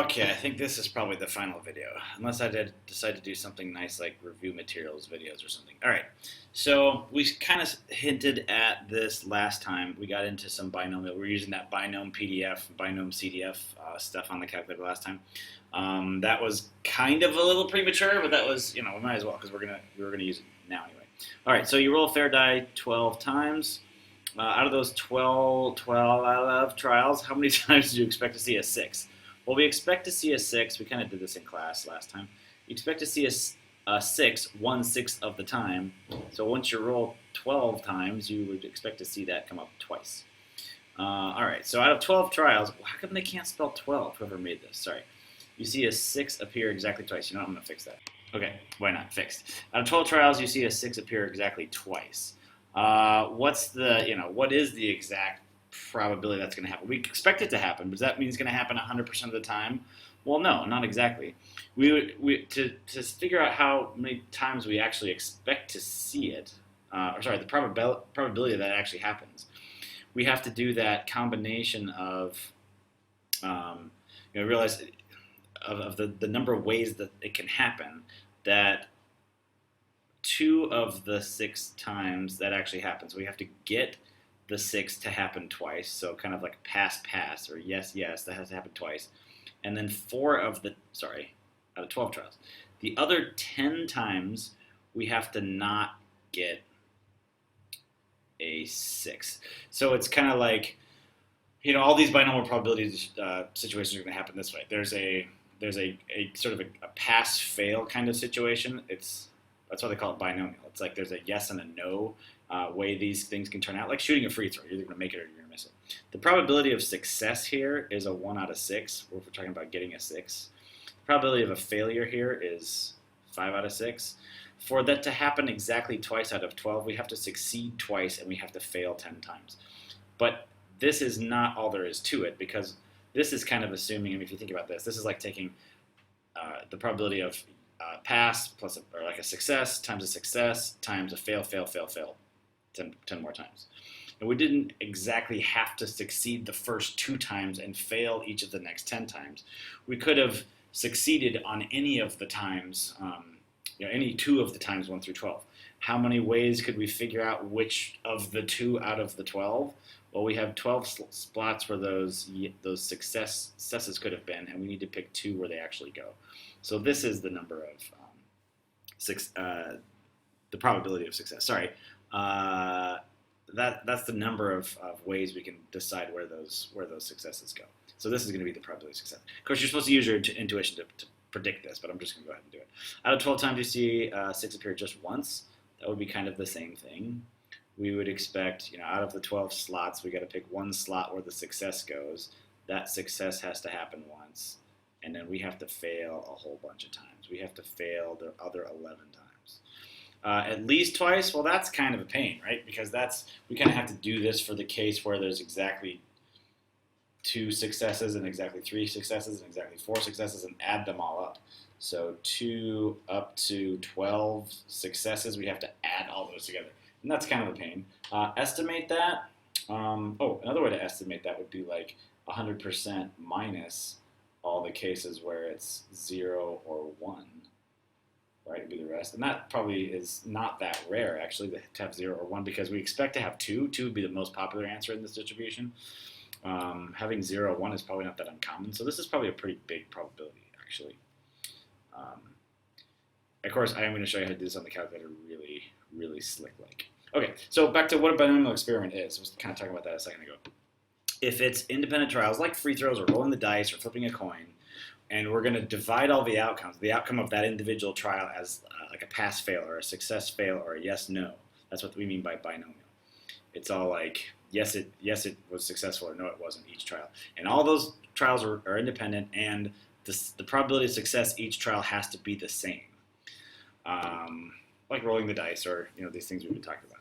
Okay, I think this is probably the final video, unless I decide to do something nice like review materials videos or something. All right, so we kind of hinted at this last time. We got into some binomial. We're using that Binompdf, Binomcdf stuff on the calculator last time. That was kind of a little premature, but that was, we might as well because we were gonna use it now anyway. All right, so you roll a fair die 12 times. Out of those 12 trials, how many times do you expect to see a 6? Well, we expect to see a 6. We kind of did this in class last time. You expect to see a 6 1/6 of the time. So once you roll 12 times, you would expect to see that come up twice. All right, so out of 12 trials, how come they can't spell 12, whoever made this? Sorry. You see a 6 appear exactly twice. You know what? I'm going to fix that. Okay, why not? Fixed. Out of 12 trials, you see a 6 appear exactly twice. What is the exact probability that's going to happen? We expect it to happen, but does that mean it's going to happen 100% of the time? Well, no, not exactly. To figure out how many times we actually expect to see it, the probability that it actually happens, we have to do that combination of, realize of the number of ways that it can happen, that 2 of the 6 times that actually happens. We have to get the 6 to happen twice, so kind of like pass or yes, that has to happen twice. And then out of 12 trials. The other 10 times we have to not get a 6. So it's kind of like, all these binomial probability situations are going to happen this way. There's a sort of a pass-fail kind of situation. That's why they call it binomial. It's like there's a yes and a no way these things can turn out. Like shooting a free throw. You're either going to make it or you're going to miss it. The probability of success here is a 1 out of 6, or if we're talking about getting a 6. The probability of a failure here is 5 out of 6. For that to happen exactly twice out of 12, we have to succeed twice and we have to fail 10 times. But this is not all there is to it, because this is kind of assuming, if you think about this is like taking the probability of pass plus a success times a success times a fail 10 more times. And we didn't exactly have to succeed the first 2 times and fail each of the next 10 times. We could have succeeded on any of the times, any 2 of the times 1 through 12. How many ways could we figure out which of the 2 out of the 12? Well, we have 12 spots where those successes could have been, and we need to pick 2 where they actually go. So this is the number of the probability of success. Sorry, that's the number of ways we can decide where those successes go. So this is going to be the probability of success. Of course, you're supposed to use your intuition to predict this, but I'm just going to go ahead and do it. Out of 12 times you see 6 appear just once. That would be kind of the same thing. We would expect, out of the 12 slots, we got to pick 1 slot where the success goes. That success has to happen once, and then we have to fail a whole bunch of times. We have to fail the other 11 times. At least twice, well, that's kind of a pain, right? Because we kind of have to do this for the case where there's exactly 2 successes and exactly 3 successes and exactly 4 successes and add them all up. So 2 up to 12 successes, we have to add all those together. And that's kind of a pain. Estimate that. Another way to estimate that would be like 100% minus all the cases where it's 0 or 1. Right, would be the rest. And that probably is not that rare, actually, to have 0 or 1, because we expect to have 2. 2 would be the most popular answer in this distribution. Having 0 or 1 is probably not that uncommon. So this is probably a pretty big probability, actually. Of course, I am going to show you how to do this on the calculator really, really slick-like. Okay, so back to what a binomial experiment is. I was kind of talking about that a second ago. If it's independent trials, like free throws or rolling the dice or flipping a coin, and we're going to divide all the outcomes, the outcome of that individual trial as like a pass-fail or a success-fail or a yes-no. That's what we mean by binomial. It's all like, yes, it was successful, or no, it wasn't each trial. And all those trials are independent, and the probability of success each trial has to be the same. Like rolling the dice, or these things we've been talking about.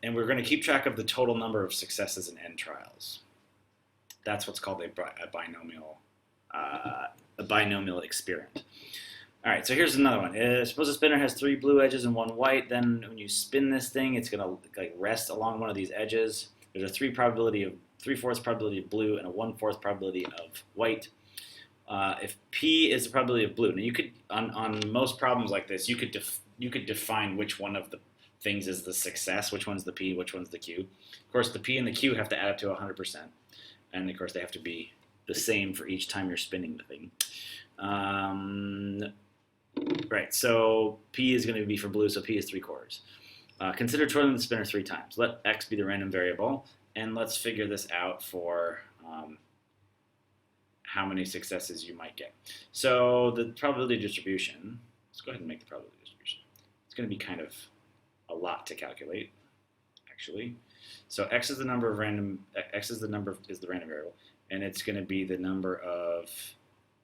And we're going to keep track of the total number of successes in n trials. That's what's called a binomial experiment. All right, so here's another one. Suppose a spinner has 3 blue edges and 1 white. Then when you spin this thing, it's going to rest along one of these edges. There's a 3 probability of 3/4 probability of blue and a 1/4 probability of white. If P is the probability of blue, now you could on most problems like this, you could define which one of the things is the success, which one's the P, which one's the Q. Of course, the P and the Q have to add up to 100%, and of course they have to be the same for each time you're spinning the thing. Right, so P is going to be for blue, so P is 3/4. Consider twirling the spinner 3 times. Let X be the random variable, and let's figure this out for how many successes you might get. So the probability distribution, let's go ahead and make the probability distribution. It's going to be kind of a lot to calculate, actually. So X is the number of random, X is the random variable, and it's going to be the number of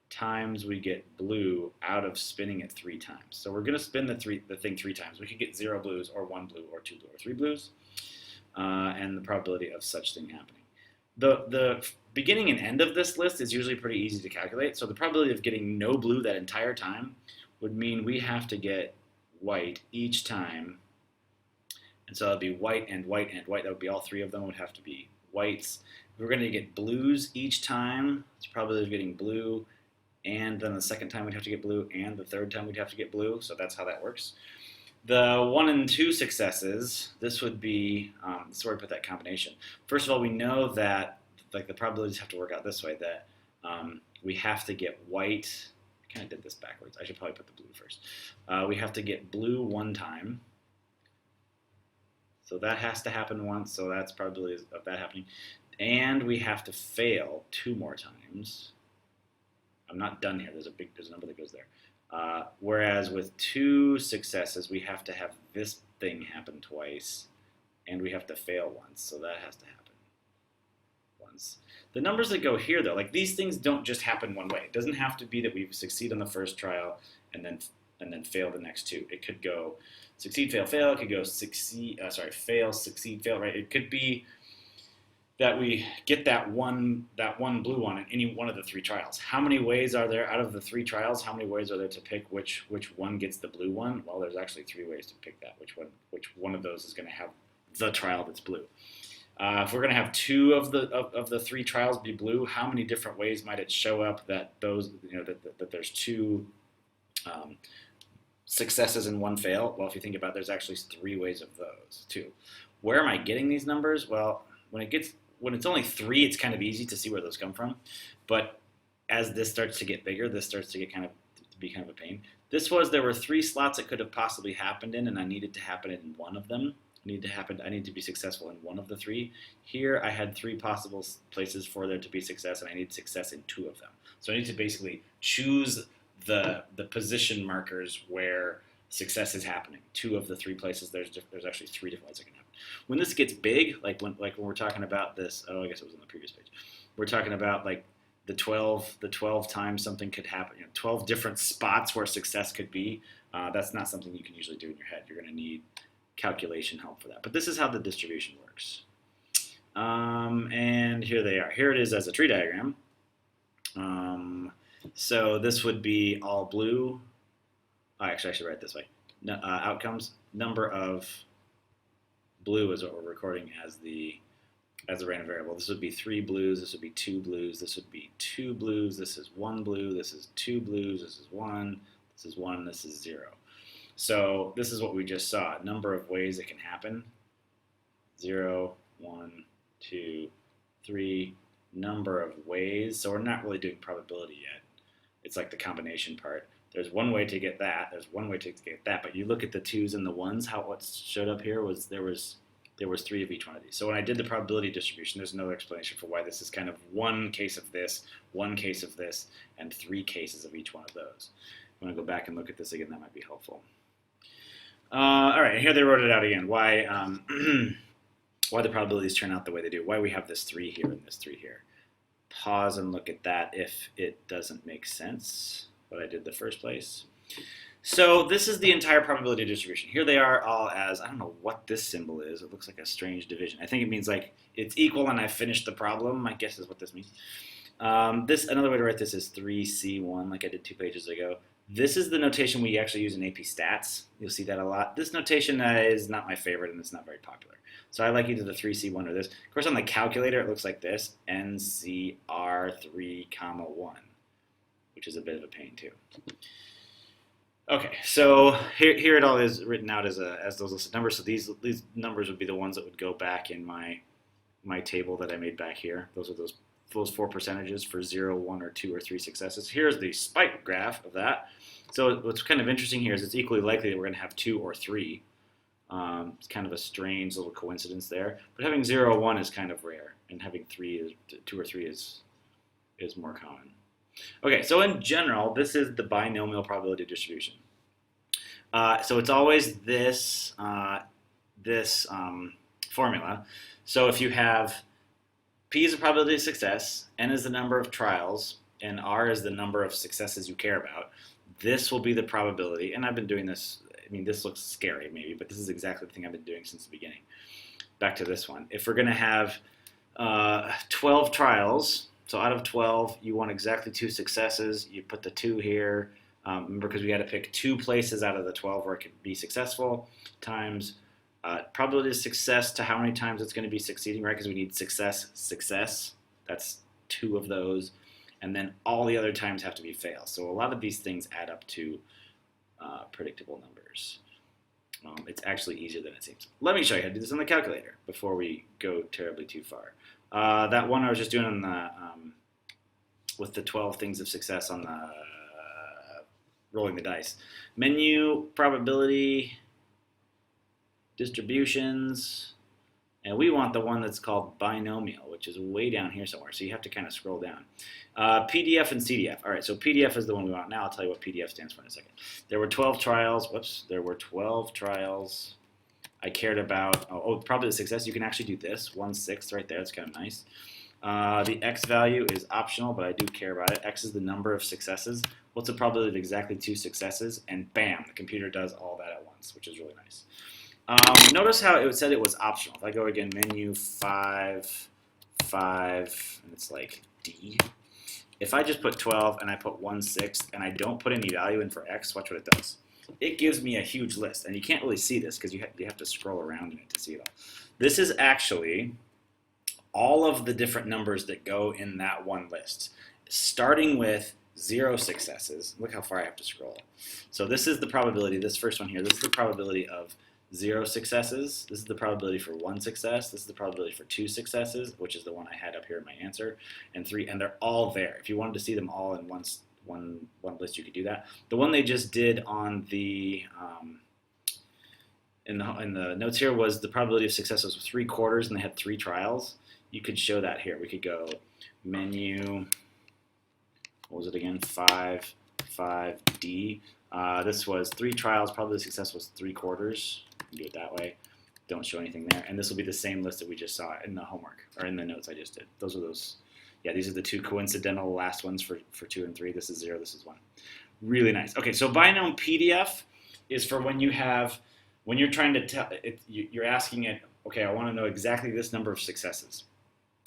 times we get blue out of spinning it 3 times. So we're going to spin the thing 3 times. We could get 0 blues, or 1 blue, or 2 blue, or 3 blues, and the probability of such thing happening. The beginning and end of this list is usually pretty easy to calculate. So the probability of getting no blue that entire time would mean we have to get white each time. And so that would be white and white and white. That would be all 3 of them would have to be whites. If we're going to get blues each time, it's probability of getting blue, and then the second time we'd have to get blue, and the third time we'd have to get blue. So that's how that works. The 1 and 2 successes, this would be, this is where we put that combination. First of all, we know that like the probabilities have to work out this way, that we have to get white. I kind of did this backwards. I should probably put the blue first. We have to get blue 1 time. So that has to happen once, so that's probability of that happening. And we have to fail 2 more times. I'm not done here. There's a number that goes there. Whereas with 2 successes, we have to have this thing happen twice, and we have to fail once, so that has to happen once. The numbers that go here, though, like these things don't just happen one way. It doesn't have to be that we succeed on the first trial and then fail the next 2. It could go succeed, fail, fail. It could go fail, succeed, fail. Right? It could be that we get that one blue one in any one of the 3 trials. How many ways are there out of the 3 trials? How many ways are there to pick which one gets the blue one? Well, there's actually 3 ways to pick that. Which one of those is going to have the trial that's blue? If we're going to have 2 of the 3 trials be blue, how many different ways might it show up that those that there's 2 successes and 1 fail? Well, if you think about it, there's actually 3 ways of those too. Where am I getting these numbers? Well, when it's only 3, it's kind of easy to see where those come from. But as this starts to get bigger, this starts to get to be kind of a pain. There were 3 slots it could have possibly happened in, and I needed to happen in one of them. I need to be successful in one of the 3. Here, I had 3 possible places for there to be success, and I need success in 2 of them. So I need to basically choose the position markers where success is happening. 2 of the 3 places. There's actually 3 different ways it can happen. When this gets big, like when we're talking about this, I guess it was on the previous page. We're talking about like the 12 times something could happen, 12 different spots where success could be. That's not something you can usually do in your head. You're going to need calculation help for that. But this is how the distribution works. And here they are. Here it is as a tree diagram. So this would be all blue. Actually, I should write it this way. Outcomes, number of blue is what we're recording as the random variable. This would be 3 blues, this would be 2 blues, this would be 2 blues, this is 1 blue, this is 2 blues, this is 1, this is 1, this is 0. So this is what we just saw. Number of ways it can happen. 0, 1, 2, 3, number of ways. So we're not really doing probability yet. It's like the combination part. There's 1 way to get that. There's 1 way to get that. But you look at the 2s and the 1s. What showed up here was there was 3 of each one of these. So when I did the probability distribution, there's no explanation for why this is kind of 1 case of this, 1 case of this, and 3 cases of each one of those. If you want to go back and look at this again, that might be helpful. All right, here they wrote it out again. Why the probabilities turn out the way they do. Why we have this 3 here and this 3 here. Pause and look at that if it doesn't make sense. What I did the first place. So this is the entire probability distribution. Here they are all as, I don't know what this symbol is. It looks like a strange division. I think it means like it's equal and I finished the problem, I guess is what this means. Another way to write this is 3C1, like I did 2 pages ago. This is the notation we actually use in AP Stats. You'll see that a lot. This notation is not my favorite, and it's not very popular. So I like either the 3C1 or this. Of course, on the calculator, it looks like this, NCR3, 1, which is a bit of a pain, too. Okay, so here it all is written out as those listed numbers. So these numbers would be the ones that would go back in my table that I made back here. Those are those 4 percentages for 0, 1, or 2, or 3 successes. Here's the spike graph of that. So what's kind of interesting here is it's equally likely that we're going to have 2 or 3. It's kind of a strange little coincidence there. But having 0, 1 is kind of rare, and having 2 or 3 is more common. Okay, so in general, this is the binomial probability distribution. So it's always this formula. So if you have P is the probability of success, N is the number of trials, and R is the number of successes you care about, this will be the probability. And I've been doing this, I mean, this looks scary maybe, but this is exactly the thing I've been doing since the beginning. Back to this one. If we're going to have 12 trials, so out of 12, you want exactly 2 successes. You put the 2 here. Remember, because we had to pick 2 places out of the 12 where it could be successful, times probability of success to how many times it's going to be succeeding, right? Because we need success. That's 2 of those. And then all the other times have to be fails. So a lot of these things add up to predictable numbers. It's actually easier than it seems. Let me show you how to do this on the calculator before we go terribly too far. That one I was just doing on the with the 12 things of success on the rolling the dice. Menu, probability, distributions, and we want the one that's called binomial, which is way down here somewhere, so you have to kind of scroll down. PDF and CDF. All right, so PDF is the one we want now. I'll tell you what PDF stands for in a second. There were 12 trials. Whoops, there were 12 trials. I cared about, probability of success. You can actually do this, 1/6 right there. That's kind of nice. The X value is optional, but I do care about it. X is the number of successes. What's the probability of exactly 2 successes? And bam, the computer does all that at once, which is really nice. Notice how it said it was optional. If I go again, menu 5, 5, and it's like D. If I just put 12 and I put 1/6 and I don't put any value in for X, watch what it does. It gives me a huge list, and you can't really see this because you have to scroll around in it to see it all. This is actually all of the different numbers that go in that one list, starting with 0 successes. Look how far I have to scroll. So this is the probability, this first one here, this is the probability of 0 successes. This is the probability for 1 success. This is the probability for 2 successes, which is the one I had up here in my answer, and 3, and they're all there. If you wanted to see them all in one list, you could do that. The one they just did on the in the notes here was the probability of success was 3/4, and they had 3 trials. You could show that here. We could go menu. What was it again? 5, 5D. This was 3 trials. Probability of success was 3/4. You can do it that way. Don't show anything there. And this will be the same list that we just saw in the homework or in the notes I just did. Those are those. Yeah, these are the 2 coincidental last ones for 2 and 3. This is 0, this is 1. Really nice. Okay, so Binompdf is for when you're trying to tell it, you're asking it, okay, I want to know exactly this number of successes.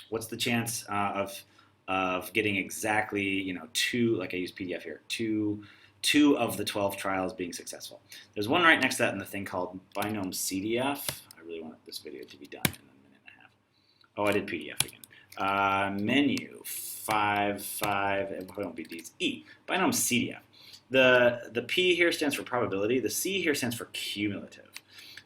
What's the chance of getting exactly, 2, like I use PDF here, 2 of the 12 trials being successful. There's one right next to that in the thing called Binompdf. I really want this video to be done in a minute and a half. Oh, I did PDF again. Menu 5, 5, it won't be D's, E, Binompdf. The P here stands for probability. The C here stands for cumulative.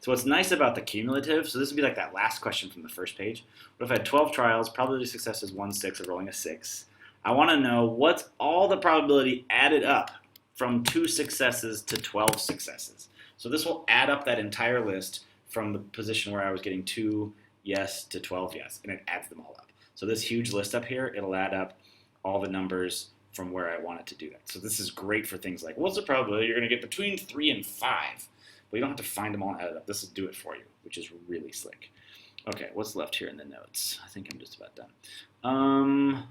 So what's nice about the cumulative, so this would be like that last question from the first page. What if I had 12 trials, probability of success is 1/6 of rolling a 6. I want to know what's all the probability added up from 2 successes to 12 successes. So this will add up that entire list from the position where I was getting 2 yes to 12 yes, and it adds them all up. So this huge list up here, it'll add up all the numbers from where I want it to do that. So this is great for things like, what's the probability you're going to get between 3 and 5? Well, you don't have to find them all and add it up. This will do it for you, which is really slick. Okay, what's left here in the notes? I think I'm just about done.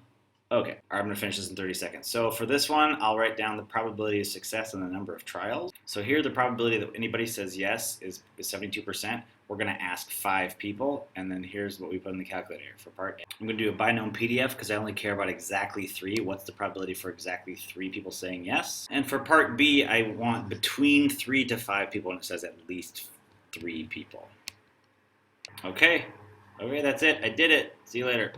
Okay, I'm going to finish this in 30 seconds. So for this one, I'll write down the probability of success and the number of trials. So here, the probability that anybody says yes is 72%. We're going to ask 5 people, and then here's what we put in the calculator for part A. I'm going to do a Binompdf because I only care about exactly 3. What's the probability for exactly 3 people saying yes? And for part B, I want between 3 to 5 people, and it says at least 3 people. Okay, that's it. I did it. See you later.